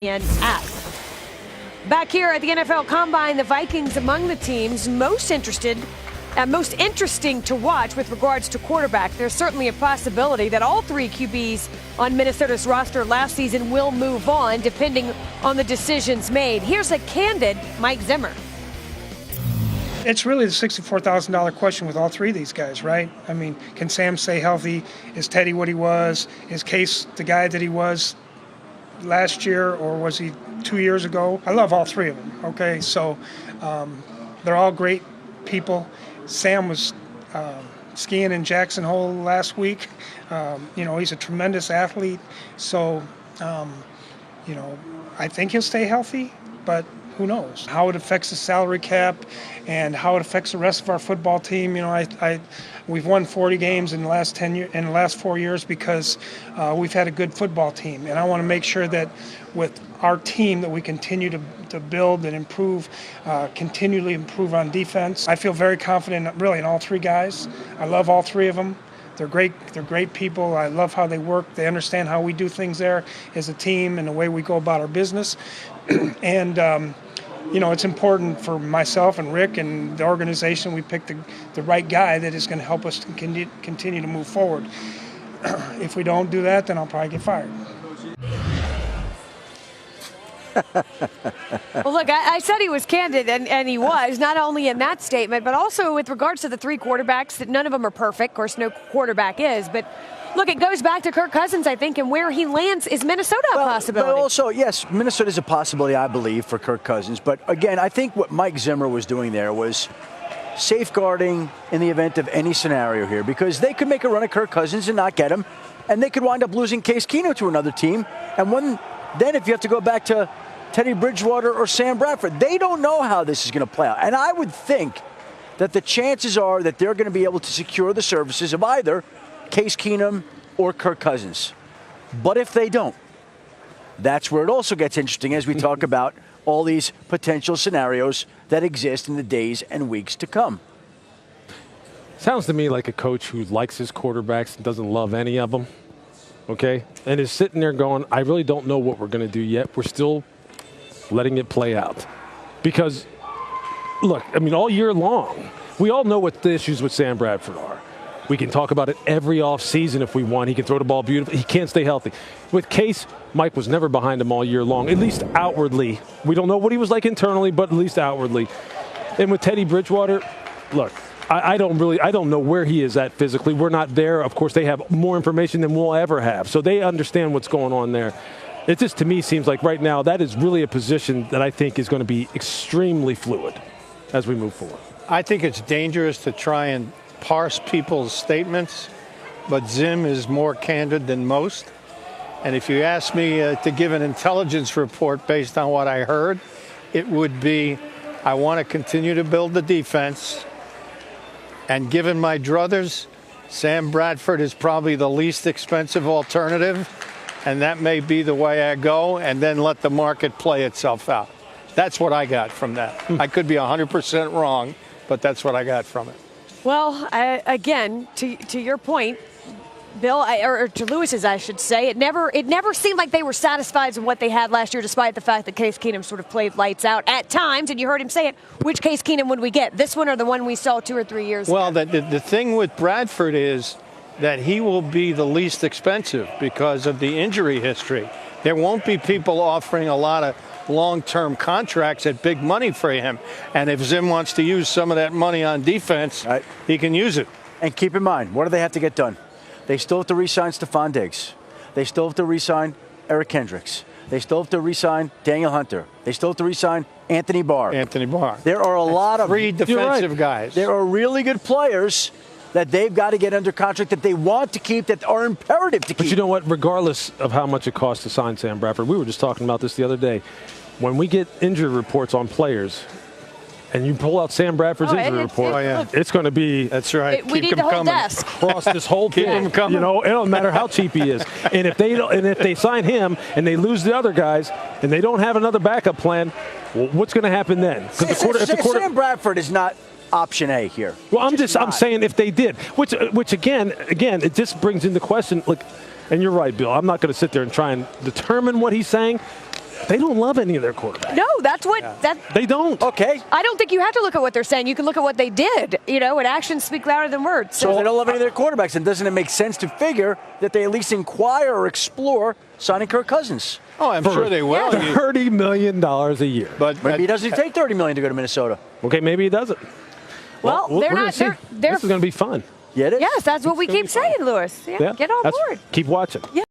app. Back here at the NFL Combine, the Vikings among the teams most interesting to watch with regards to quarterback. There's certainly a possibility that all three QBs on Minnesota's roster last season will move on, depending on the decisions made. Here's a candid Mike Zimmer. It's really the $64,000 question with all three of these guys, right? I mean, can Sam stay healthy? Is Teddy what he was? Is Case the guy that he was last year, or was he 2 years ago? I love all three of them, okay? So they're all great people. Sam was skiing in Jackson Hole last week. He's a tremendous athlete. So, I think he'll stay healthy, but who knows? How it affects the salary cap and how it affects the rest of our football team. We've won 40 games in the last 4 years because we've had a good football team, and I want to make sure that with our team that we continue to build and improve, continually improve on defense. I feel very confident, really, in all three guys. I love all three of them. They're great. They're great people. I love how they work. They understand how we do things there as a team and the way we go about our business. And it's important for myself and Rick and the organization. We picked the right guy that is going to help us to continue to move forward. If we don't do that, then I'll probably get fired. Well, look, I said he was candid, and he was, not only in that statement, but also with regards to the three quarterbacks, that none of them are perfect. Of course, no quarterback is, but look, it goes back to Kirk Cousins, I think, and where he lands. Is Minnesota a possibility? But also, yes, Minnesota is a possibility, I believe, for Kirk Cousins. But again, I think what Mike Zimmer was doing there was safeguarding in the event of any scenario here, because they could make a run at Kirk Cousins and not get him, and they could wind up losing Case Keenum to another team. And then if you have to go back to Teddy Bridgewater or Sam Bradford, they don't know how this is going to play out. And I would think that the chances are that they're going to be able to secure the services of either Case Keenum or Kirk Cousins. But if they don't, that's where it also gets interesting as we talk about all these potential scenarios that exist in the days and weeks to come. Sounds to me like a coach who likes his quarterbacks and doesn't love any of them, okay? And is sitting there going, I really don't know what we're going to do yet. We're still letting it play out. Because, look, I mean, all year long, we all know what the issues with Sam Bradford are. We can talk about it every offseason if we want. He can throw the ball beautifully. He can't stay healthy. With Case, Mike was never behind him all year long, at least outwardly. We don't know what he was like internally, but at least outwardly. And with Teddy Bridgewater, look, I don't know where he is at physically. We're not there. Of course, they have more information than we'll ever have. So they understand what's going on there. It just, to me, seems like right now that is really a position that I think is going to be extremely fluid as we move forward. I think it's dangerous to try and parse people's statements, but Zim is more candid than most. And if you ask me to give an intelligence report based on what I heard, it would be, I want to continue to build the defense. And given my druthers, Sam Bradford is probably the least expensive alternative. And that may be the way I go, and then let the market play itself out. That's what I got from that. I could be 100% wrong, but that's what I got from it. Well, again, to your point, Bill, or to Lewis's, I should say, it never seemed like they were satisfied with what they had last year, despite the fact that Case Keenum sort of played lights out at times. And you heard him say it. Which Case Keenum would we get? This one or the one we saw 2 or 3 years ago? Well, the thing with Bradford is that he will be the least expensive because of the injury history. There won't be people offering a lot of long-term contracts at big money for him. And if Zim wants to use some of that money on defense, right, he can use it. And keep in mind, what do they have to get done? They still have to re-sign Stephon Diggs. They still have to re-sign Eric Kendricks. They still have to re-sign Daniel Hunter. They still have to re-sign Anthony Barr. There are a lot of three defensive guys. There are really good players that they've got to get under contract that they want to keep, that are imperative to keep. But you know what? Regardless of how much it costs to sign Sam Bradford, we were just talking about this the other day. When we get injury reports on players, and you pull out Sam Bradford's injury report, it's going to be. That's right. We need the whole desk across this whole thing. Keep him coming. You know, it don't matter how cheap he is. And if they sign him and they lose the other guys and they don't have another backup plan, well, what's going to happen then? Sam Bradford is not option A here. Well, I'm saying if they did, which again, it just brings into question. Like, and you're right, Bill. I'm not going to sit there and try and determine what he's saying. They don't love any of their quarterbacks. No, that's what that. They don't. Okay. I don't think you have to look at what they're saying. You can look at what they did. And actions speak louder than words. So they don't love any of their quarterbacks, and doesn't it make sense to figure that they at least inquire or explore signing Kirk Cousins? Oh, I'm sure they will. $30 million a year. But Maybe he doesn't take $30 million to go to Minnesota. Okay, maybe he doesn't. Well, they're we're gonna not. see. They're This is going to be fun. Yeah, it is. yes, that's what we keep saying, Lewis. Yeah, get on That's- board. Keep watching. Yeah.